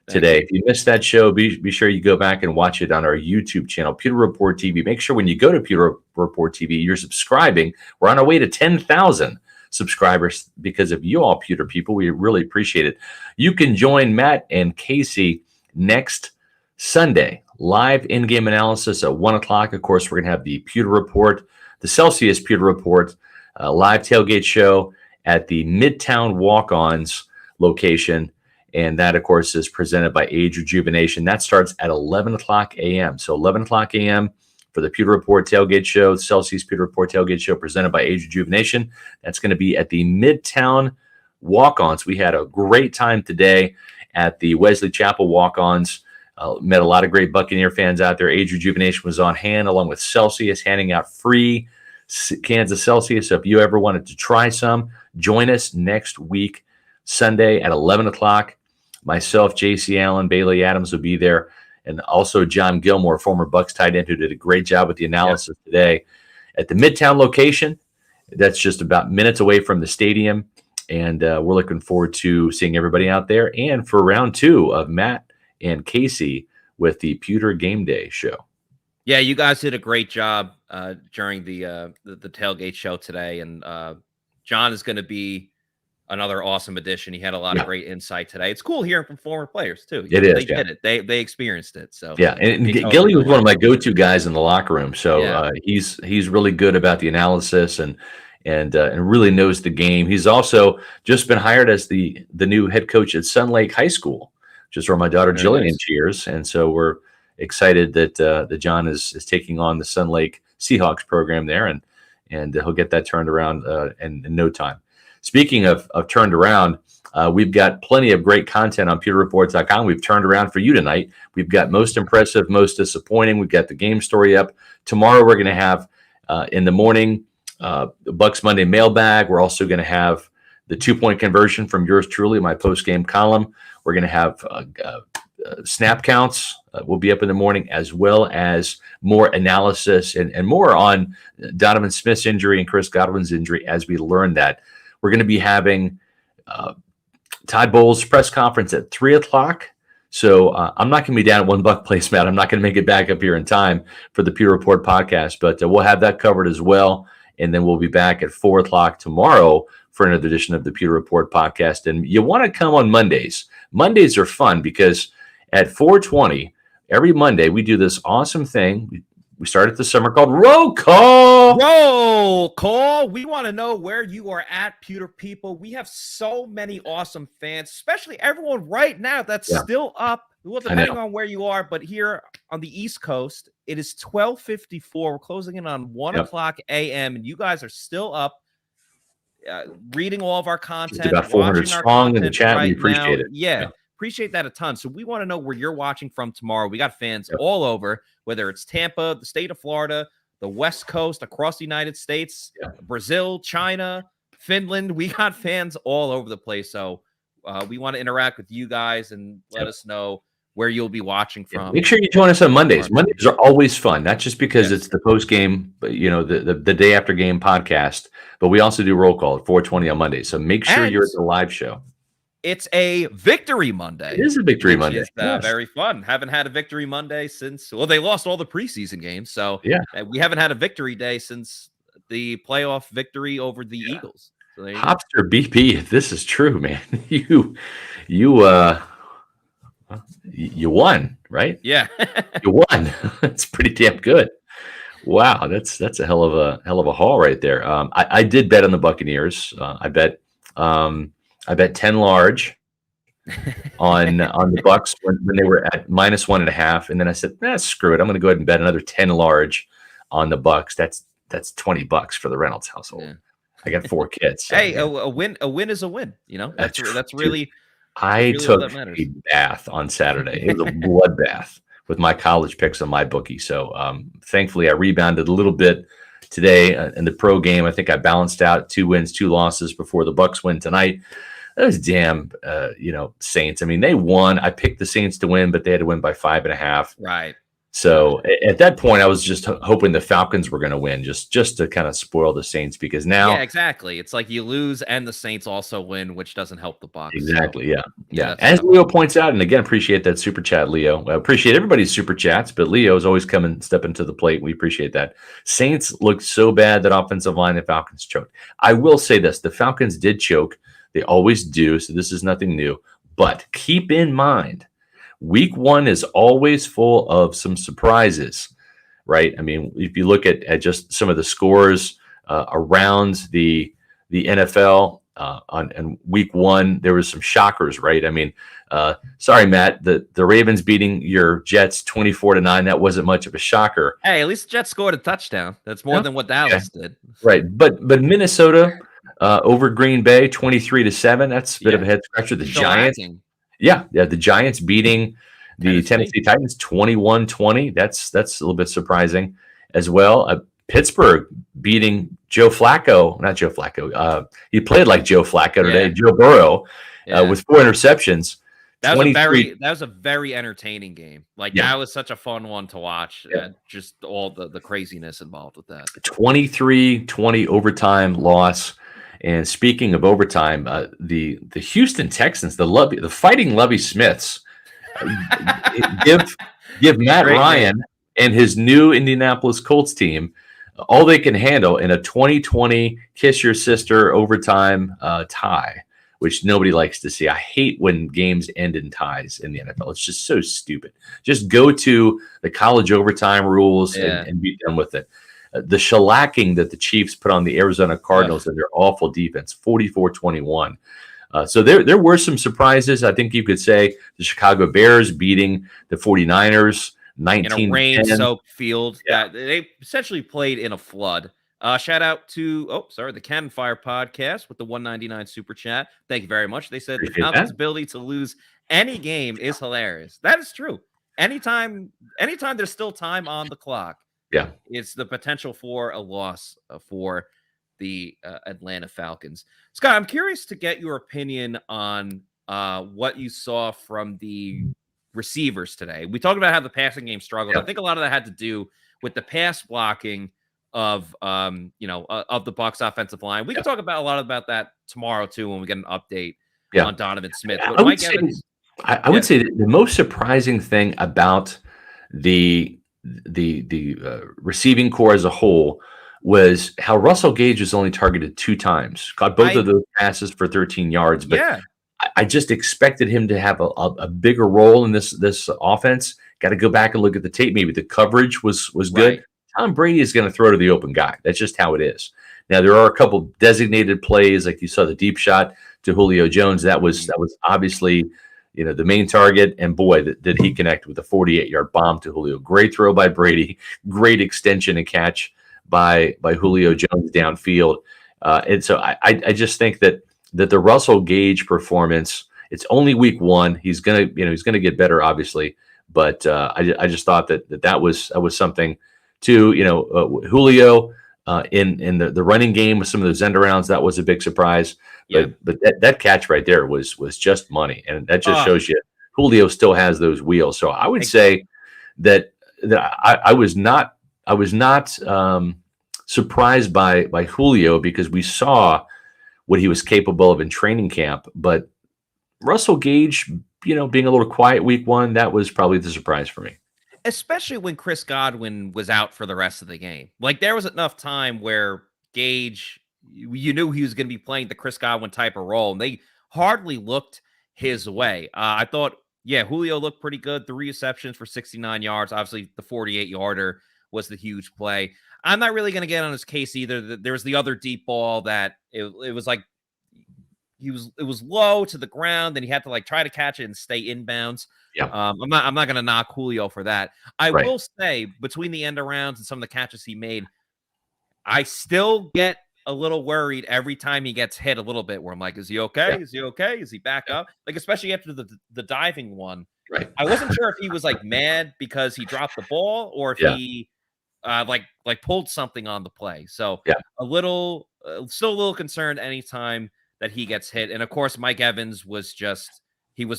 today. If you missed that show, be sure you go back and watch it on our YouTube channel, Pewter Report TV. Make sure when you go to Pewter Report TV, you're subscribing. We're on our way to 10,000 subscribers because of you all, Pewter people. We really appreciate it. You can join Matt and Casey next Sunday, live in-game analysis at 1 o'clock. Of course, we're going to have the Pewter Report, the Celsius Pewter Report, live tailgate show at the Midtown Walk-Ons location. And that, of course, is presented by Age Rejuvenation. That starts at 11 o'clock a.m. So 11 o'clock a.m. for the Pewter Report tailgate show, Celsius Pewter Report tailgate show presented by Age Rejuvenation. That's going to be at the Midtown Walk-Ons. We had a great time today at the Wesley Chapel Walk-Ons. Met a lot of great Buccaneer fans out there. Age Rejuvenation was on hand along with Celsius, handing out free cans of Celsius. So if you ever wanted to try some, join us next week, Sunday at 11 o'clock. Myself, J.C. Allen, Bailey Adams will be there, and also John Gilmore, former Bucs tight end, who did a great job with the analysis today at the Midtown location. That's just about minutes away from the stadium, and we're looking forward to seeing everybody out there and for round 2 of Matt and Casey with the Pewter Game Day show. Yeah, you guys did a great job during the tailgate show today, and John is going to be another awesome addition. He had a lot of great insight today. It's cool hearing from former players too. They did it. They experienced it. So yeah, and Gilly was one of my go-to guys in the locker room. So he's really good about the analysis and really knows the game. He's also just been hired as the new head coach at Sun Lake High School, which is where my daughter Jillian cheers. And so we're excited that John is taking on the Sun Lake Seahawks program there, and he'll get that turned around in no time. Speaking of turned around, we've got plenty of great content on pewterreports.com. We've turned around for you tonight. We've got most impressive, most disappointing. We've got the game story up. Tomorrow we're going to have, in the morning, the Bucs Monday mailbag. We're also going to have the 2-point conversion from yours truly, my post-game column. We're going to have snap counts will be up in the morning, as well as more analysis and more on Donovan Smith's injury and Chris Godwin's injury as we learn that. We're going to be having Todd Bowles' press conference at 3 o'clock. So I'm not going to be down at One Buck Place, Matt. I'm not going to make it back up here in time for the Pewter Report podcast, but we'll have that covered as well. And then we'll be back at 4 o'clock tomorrow for another edition of the Pewter Report podcast. And you want to come on Mondays. Mondays are fun because at 4:20 every Monday we do this awesome thing. We started the summer called Roll Call. Roll Call. We want to know where you are at, Pewter people. We have so many awesome fans, especially everyone right now that's still up. Well, depending on where you are, but here on the East Coast, it is 12:54. We're closing in on 1 o'clock a.m., and you guys are still up, reading all of our content. It's about 400 strong in the chat. We appreciate it. Yeah. Appreciate that a ton. So we want to know where you're watching from tomorrow. We got fans all over, whether it's Tampa, the state of Florida, the West Coast, across the United States, Brazil, China, Finland. We got fans all over the place. So we want to interact with you guys and let us know where you'll be watching from. Make sure you join us on Mondays. Mondays are always fun, not just because it's the post-game, the day after game podcast, but we also do roll call at 4:20 on Monday. So make sure you're at the live show. It's a Victory Monday. It is a Victory Monday. It's very fun. Haven't had a Victory Monday since, they lost all the preseason games. So we haven't had a Victory Day since the playoff victory over the Eagles. So Hopster BP, if this is true, man, you won, right? Yeah. You won. That's pretty damn good. Wow, that's a hell of a haul right there. I did bet on the Buccaneers. I bet 10 large on the Bucs when they were at -1.5, and then I said, screw it. I'm going to go ahead and bet another 10 large on the Bucs. That's $20 for the Reynolds household. Yeah. I got 4 kids. So, hey, a win is a win. That's really. I took a bath on Saturday. It was a bloodbath with my college picks on my bookie. So thankfully, I rebounded a little bit today in the pro game. I think I balanced out 2 wins, 2 losses before the Bucs win tonight. Those damn, Saints. I mean, they won. I picked the Saints to win, but they had to win by 5.5. Right. So at that point, I was just hoping the Falcons were going to win, just to kind of spoil the Saints, because now, yeah, exactly. It's like you lose and the Saints also win, which doesn't help the Bucs. exactly, So, yeah. that's As tough. Leo points out, and again, appreciate that super chat, Leo. I appreciate everybody's super chats, but Leo is always stepping to the plate. We appreciate that. Saints looked so bad that offensive line, the Falcons choked. I will say this: the Falcons did choke. They always do, so this is nothing new. But keep in mind, Week 1 is always full of some surprises, right? I mean, if you look at just some of the scores around the NFL on Week 1, there was some shockers, right? I mean, sorry, Matt, the Ravens beating your Jets 24-9. That wasn't much of a shocker. Hey, at least the Jets scored a touchdown. That's more than what Dallas did. Right, but Minnesota over Green Bay 23-7. That's a bit of a head scratcher. The Giants. Yeah, the Giants beating the Tennessee Titans 21-20. That's a little bit surprising as well. Pittsburgh beating not Joe Flacco. He played like Joe Flacco today. Joe Burrow with 4 interceptions. That was a very entertaining game. Like that was such a fun one to watch. Just all the craziness involved with that. 23-20 overtime loss. And speaking of overtime, the Houston Texans, the Fighting Lovie Smiths, give Matt Ryan and his new Indianapolis Colts team all they can handle in a 2020 kiss your sister overtime tie, which nobody likes to see. I hate when games end in ties in the NFL. It's just so stupid. Just go to the college overtime rules and be done with it. The shellacking that the Chiefs put on the Arizona Cardinals and their awful defense, 44-21. So there were some surprises. I think you could say the Chicago Bears beating the 49ers 19-10. In a rain-soaked field. That they essentially played in a flood. Shout out to, the Cannon Fire podcast with the 199 super chat. Thank you very much. They said the Falcons' ability to lose any game is hilarious. That is true. Anytime there's still time on the clock. Yeah, it's the potential for a loss for the Atlanta Falcons. Scott, I'm curious to get your opinion on what you saw from the receivers today. We talked about how the passing game struggled. I think a lot of that had to do with the pass blocking of of the Bucs offensive line. We can talk about a lot about that tomorrow too when we get an update on Donovan Smith. But I would say that the most surprising thing about the receiving core as a whole was how Russell Gage was only targeted 2 times, caught both of those passes for 13 yards. But I just expected him to have a bigger role in this offense. Got to go back and look at the tape. Maybe the coverage was good. Tom Brady is going to throw to the open guy. That's just how it is. Now there are a couple designated plays, like you saw the deep shot to Julio Jones. That was obviously the main target, and boy, did he connect with a 48-yard bomb to Julio. Great throw by Brady, great extension and catch by Julio Jones downfield. And so I just think that the Russell Gage performance, it's only week 1. He's gonna get better, obviously, but I just thought that was something too. Julio in the running game with some of those end arounds, that was a big surprise. But that catch right there was just money, and that just shows you Julio still has those wheels. So I would say that I was not surprised by Julio, because we saw what he was capable of in training camp. But Russell Gage, being a little quiet week 1, that was probably the surprise for me. Especially when Chris Godwin was out for the rest of the game. Like there was enough time where Gage, you knew he was going to be playing the Chris Godwin type of role, and they hardly looked his way. I thought, Julio looked pretty good. 3 receptions for 69 yards. Obviously, the 48-yarder was the huge play. I'm not really going to get on his case either. There was the other deep ball that it was like it was low to the ground, and he had to try to catch it and stay inbounds. I'm not going to knock Julio for that. I will say, between the end arounds and some of the catches he made, I still get a little worried every time he gets hit a little bit, where I'm like, is he okay? Is he okay? Is he back up? Especially after the diving one. Right. I wasn't sure if he was mad because he dropped the ball, or if he pulled something on the play. So still a little concerned anytime that he gets hit. And of course, Mike Evans was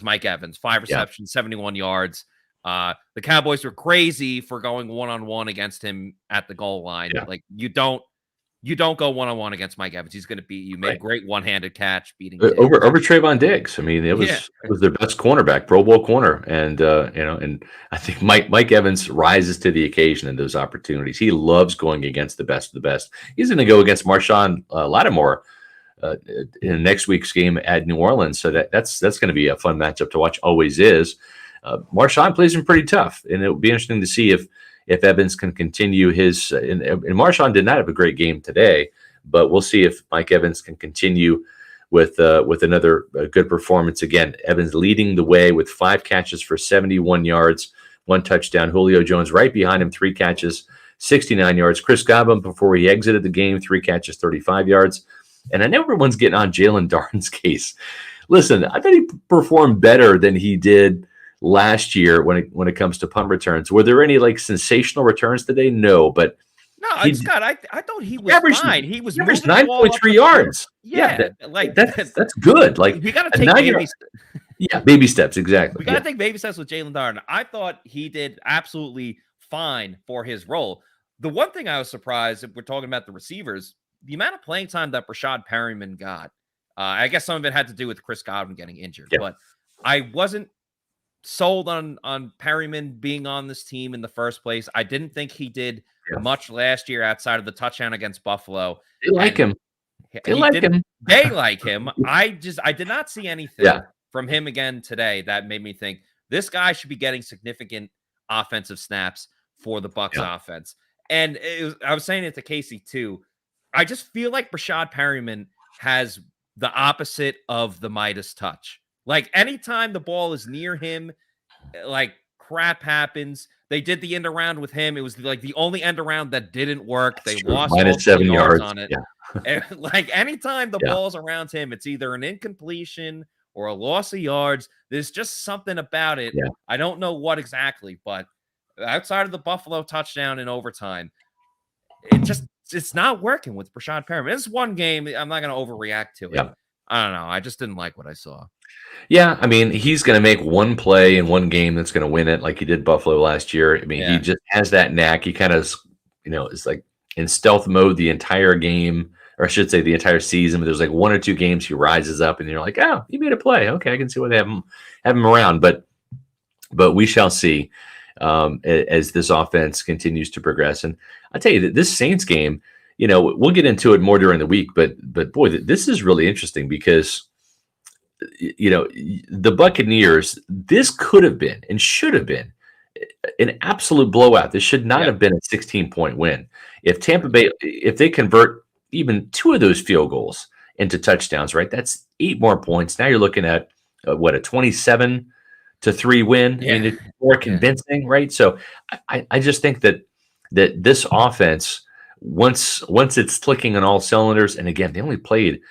Mike Evans. 5 receptions, 71 yards. The Cowboys were crazy for going one-on-one against him at the goal line. Yeah. Like you don't go one-on-one against Mike Evans. He's going to beat you. Made a great one-handed catch beating over Trayvon Diggs. I mean, it was their best cornerback, Pro Bowl corner, and and I think Mike Evans rises to the occasion in those opportunities. He loves going against the best of the best. He's going to go against Marshawn Lattimore in next week's game at New Orleans, so that's going to be a fun matchup to watch. Always is. Marshawn plays him pretty tough, and it will be interesting to see if Evans can continue his. And Marshawn did not have a great game today, but we'll see if Mike Evans can continue with another good performance. Again, Evans leading the way with 5 catches for 71 yards, 1 touchdown. Julio Jones right behind him, 3 catches, 69 yards. Chris Godwin, before he exited the game, 3 catches, 35 yards. And I know everyone's getting on Jalen Darden's case. Listen, I thought he performed better than he did last year when it comes to punt returns. Were there any like sensational returns today? No, but Scott, I thought he was fine. He was averaged 9.3 yards. Yeah, that's good. Like we got to take baby steps. Baby steps, exactly. We got to take baby steps with Jalen Darden. I thought he did absolutely fine for his role. The one thing I was surprised, if we're talking about the receivers, the amount of playing time that Brashad Perryman got. I guess some of it had to do with Chris Godwin getting injured, but I wasn't sold on Perryman being on this team in the first place. I didn't think he did much last year outside of the touchdown against Buffalo. They like him. They like him. I did not see anything from him again today that made me think this guy should be getting significant offensive snaps for the Bucs offense. And I was saying it to Casey too. I just feel like Brashad Perryman has the opposite of the Midas touch. Like anytime the ball is near him, like crap happens. They did the end around with him. It was like the only end around that didn't work. They lost -7 yards on it. Yeah. Like anytime the ball's around him, it's either an incompletion or a loss of yards. There's just something about it. Yeah. I don't know what exactly, but outside of the Buffalo touchdown in overtime, it's not working with Brashad Perryman. It's one game. I'm not going to overreact to it. Yeah. I don't know. I just didn't like what I saw. Yeah, I mean, he's going to make one play in one game that's going to win it, like he did Buffalo last year. I mean, he just has that knack. He kind of, is like in stealth mode the entire game, or I should say the entire season. But there's like 1 or 2 games he rises up, and you're like, oh, he made a play. Okay, I can see why they have him around. But we shall see as this offense continues to progress. And I tell you that this Saints game, we'll get into it more during the week. But boy, this is really interesting because the Buccaneers, this could have been and should have been an absolute blowout. This should not have been a 16-point win. If Tampa Bay, if they convert even 2 of those field goals into touchdowns, right, that's 8 more points. Now you're looking at a 27-3 win. I mean, it's more convincing, right? So I just think that this offense, once it's clicking on all cylinders, and again, they only played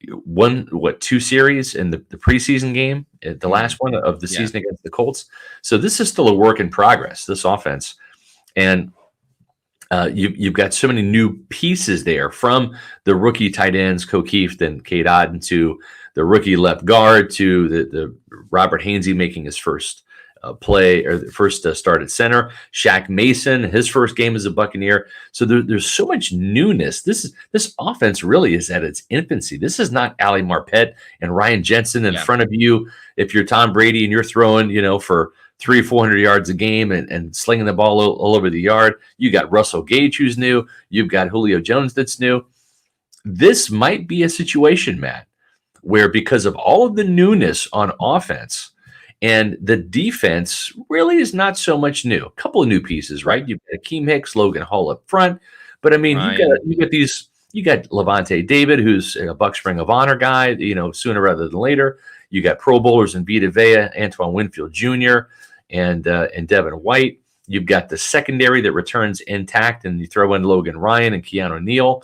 2 series in the preseason game, the last one of the season against the Colts. So this is still a work in progress, this offense. And you've got so many new pieces there, from the rookie tight ends, O'Keefe and Cade Otton, to the rookie left guard, to the Robert Hainsey making his first play, or the first start at center. Shaq Mason, his first game as a Buccaneer. So there's so much newness. This offense really is at its infancy. This is not Ali Marpet and Ryan Jensen in front of you. If you're Tom Brady and you're throwing, for 300-400 yards a game and slinging the ball all over the yard, you got Russell Gage, who's new. You've got Julio Jones that's new. This might be a situation, Matt, where because of all of the newness on offense, and the defense really is not so much new. A couple of new pieces, right? You've got Akeem Hicks, Logan Hall up front. But I mean, you got Lavonte David, who's a Bucs Ring of Honor guy, sooner rather than later. You got Pro Bowlers in Vita, Antoine Winfield Jr., and Devin White. You've got the secondary that returns intact, and you throw in Logan Ryan and Keanu Neal.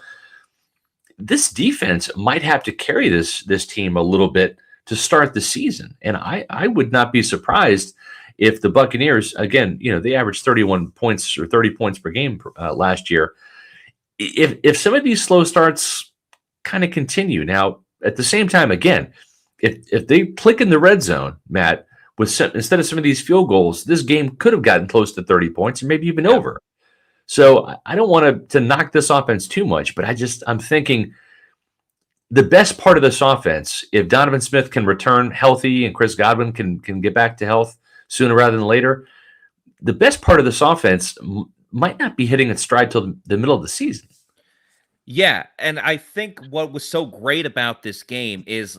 This defense might have to carry this team a little bit to start the season. And I would not be surprised if the Buccaneers, again, they averaged 31 points or 30 points per game last year. If some of these slow starts kind of continue. Now, at the same time, again, if they click in the red zone, Matt, instead of some of these field goals, this game could have gotten close to 30 points and maybe even over. So I don't want to knock this offense too much, but I'm thinking the best part of this offense, if Donovan Smith can return healthy and Chris Godwin can get back to health sooner rather than later, the best part of this offense might not be hitting its stride till the middle of the season. Yeah, and I think what was so great about this game is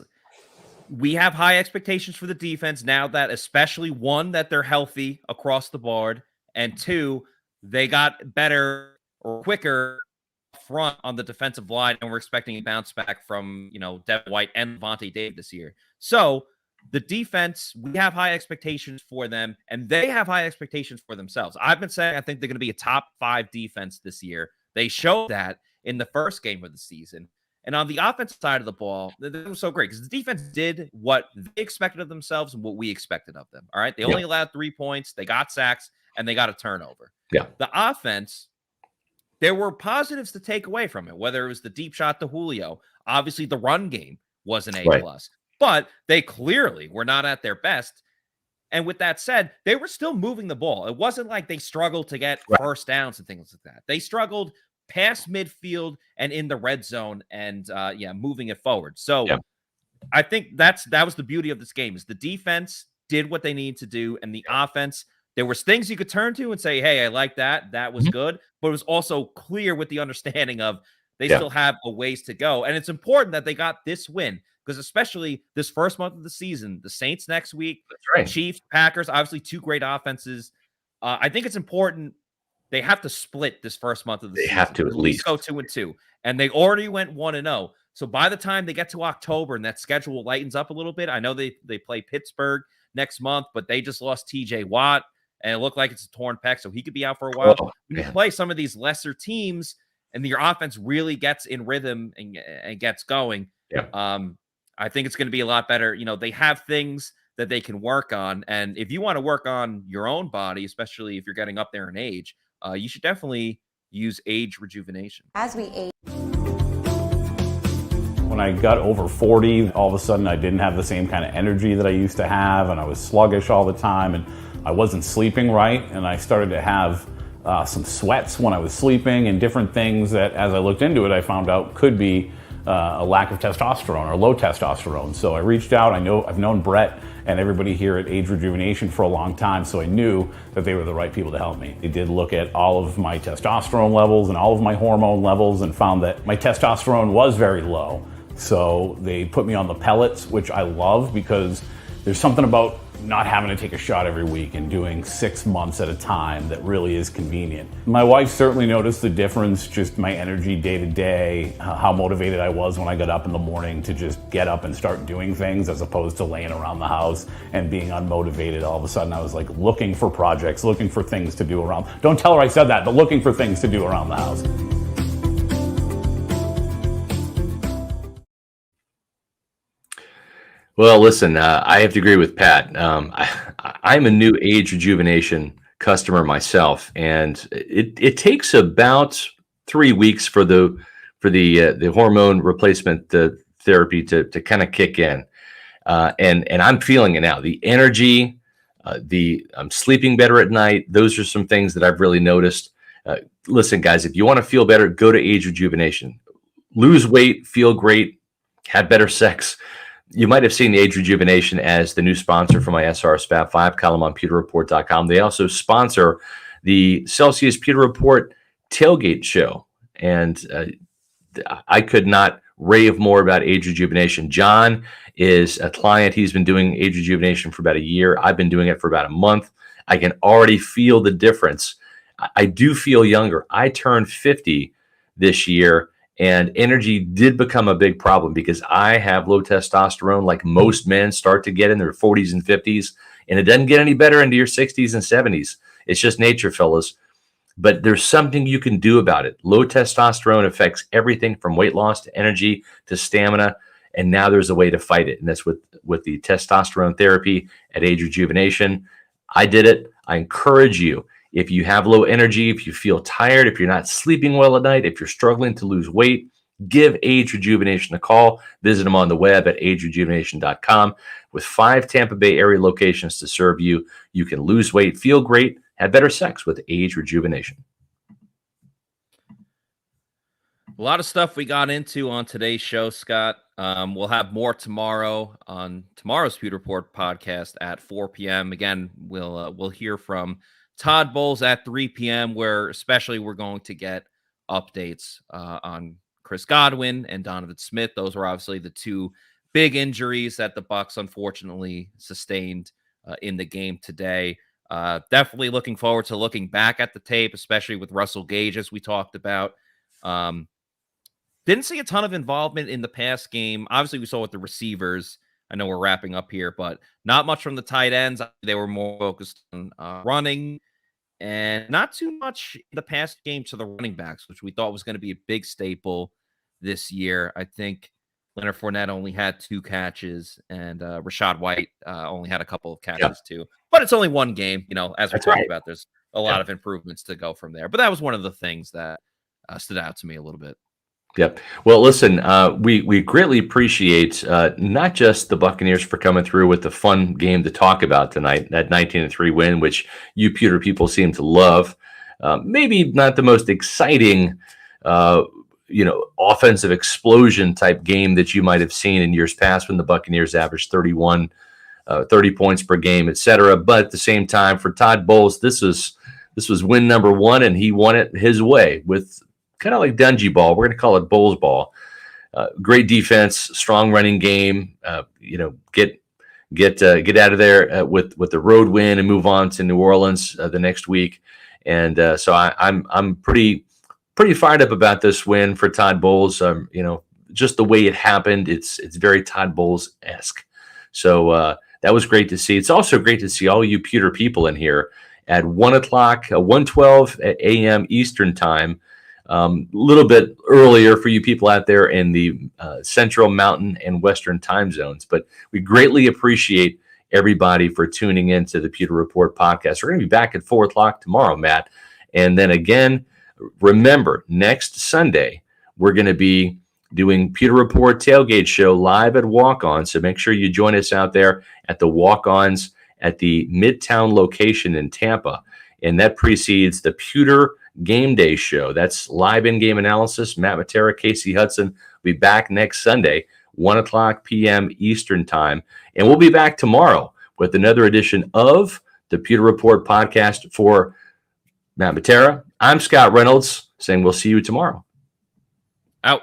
we have high expectations for the defense now that, especially one, that they're healthy across the board, and two, they got better or quicker front on the defensive line, and we're expecting a bounce back from, Devin White and Lavonte David this year. So the defense, we have high expectations for them, and they have high expectations for themselves. I've been saying I think they're going to be a top 5 defense this year. They showed that in the first game of the season. And on the offensive side of the ball, that was so great because the defense did what they expected of themselves and what we expected of them. All right. They only allowed 3 points. They got sacks and they got a turnover. Yeah. The offense, there were positives to take away from it, whether it was the deep shot to Julio. Obviously, the run game was an A+, but they clearly were not at their best. And with that said, they were still moving the ball. It wasn't like they struggled to get first downs and things like that. They struggled past midfield and in the red zone and moving it forward. So I think that was the beauty of this game is the defense did what they needed to do, and the offense, there was things you could turn to and say, hey, I like that. That was good. But it was also clear with the understanding of they still have a ways to go. And it's important that they got this win because especially this first month of the season, the Saints next week, Chiefs, Packers, obviously 2 great offenses. I think it's important. They have to split this first month of the season. They have to at least go 2-2. And they already went 1-0. So by the time they get to October and that schedule lightens up a little bit, I know they play Pittsburgh next month, but they just lost TJ Watt and it looked like it's a torn pec, so he could be out for a while. When you play some of these lesser teams and your offense really gets in rhythm and gets going, I think it's going to be a lot better. They have things that they can work on. And if you want to work on your own body, especially if you're getting up there in age, you should definitely use age rejuvenation. As we age. When I got over 40, all of a sudden I didn't have the same kind of energy that I used to have, and I was sluggish all the time, and I wasn't sleeping right, and I started to have some sweats when I was sleeping and different things that, as I looked into it, I found out could be a lack of testosterone or low testosterone. So I reached out. I've known Brett and everybody here at Age Rejuvenation for a long time, so I knew that they were the right people to help me. They did look at all of my testosterone levels and all of my hormone levels and found that my testosterone was very low. So they put me on the pellets, which I love because there's something about not having to take a shot every week and doing 6 months at a time that really is convenient. My wife certainly noticed the difference, just my energy day to day, how motivated I was when I got up in the morning to just get up and start doing things as opposed to laying around the house and being unmotivated. All of a sudden I was like looking for projects, looking for things to do around. Don't tell her I said that, but looking for things to do around the house. Well, listen, I have to agree with Pat. I'm a new Age Rejuvenation customer myself, and it takes about 3 weeks for the hormone replacement therapy to kind of kick in, and I'm feeling it now. The energy, I'm sleeping better at night. Those are some things that I've really noticed. Listen, guys, if you want to feel better, go to Age Rejuvenation. Lose weight, feel great, have better sex. You might have seen the Age Rejuvenation as the new sponsor for my SR SPAT 5 column on pewterreport.com. They also sponsor the Celsius Pewter Report tailgate show. And I could not rave more about Age Rejuvenation. John is a client. He's been doing Age Rejuvenation for about a year. I've been doing it for about a month. I can already feel the difference. I do feel younger. I turned 50 this year. And energy did become a big problem because I have low testosterone like most men start to get in their 40s and 50s. And it doesn't get any better into your 60s and 70s. It's just nature, fellas. But there's something you can do about it. Low testosterone affects everything from weight loss to energy to stamina. And now there's a way to fight it. And that's with the testosterone therapy at Age Rejuvenation. I did it. I encourage you. If you have low energy, if you feel tired, if you're not sleeping well at night, if you're struggling to lose weight, give Age Rejuvenation a call. Visit them on the web at agerejuvenation.com. With 5 Tampa Bay area locations to serve you, you can lose weight, feel great, have better sex with Age Rejuvenation. A lot of stuff we got into on today's show, Scott. We'll have more tomorrow on tomorrow's Pewter Report podcast at 4 p.m. Again, we'll hear from Todd Bowles at 3 p.m., where especially we're going to get updates on Chris Godwin and Donovan Smith. Those were obviously the 2 big injuries that the Bucs unfortunately sustained in the game today. Definitely looking forward to looking back at the tape, especially with Russell Gage, as we talked about. Didn't see a ton of involvement in the pass game. Obviously, we saw with the receivers. I know we're wrapping up here, but not much from the tight ends. They were more focused on running, and not too much in the pass game to the running backs, which we thought was going to be a big staple this year. I think Leonard Fournette only had 2 catches, and Rachaad White only had a couple of catches too. But it's only one game. As we talked about, there's a lot of improvements to go from there. But that was one of the things that stood out to me a little bit. Yep. Well, listen, we greatly appreciate not just the Buccaneers for coming through with the fun game to talk about tonight, that 19-3 win, which you Pewter people seem to love. Maybe not the most exciting, offensive explosion type game that you might have seen in years past when the Buccaneers averaged 30 points per game, etc. But at the same time, for Todd Bowles, this was win number 1, and he won it his way with kind of like Dungy ball. We're going to call it Bowles ball. Great defense, strong running game. Get out of there with the road win and move on to New Orleans the next week. And so I'm pretty fired up about this win for Todd Bowles. Just the way it happened, it's very Todd Bowles-esque. So that was great to see. It's also great to see all you Pewter people in here at 1:12 a.m. Eastern time. A little bit earlier for you people out there in the Central, Mountain, and Western time zones. But we greatly appreciate everybody for tuning in to the Pewter Report podcast. We're going to be back at 4 o'clock tomorrow, Matt. And then again, remember, next Sunday, we're going to be doing Pewter Report Tailgate Show live at Walk-On. So make sure you join us out there at the Walk-Ons at the Midtown location in Tampa. And that precedes the Pewter Game Day Show. That's live in-game analysis. Matt Matera, Casey Hudson will be back next Sunday, 1 o'clock p.m. Eastern time. And we'll be back tomorrow with another edition of the Pewter Report podcast. For Matt Matera, I'm Scott Reynolds, saying we'll see you tomorrow. Out.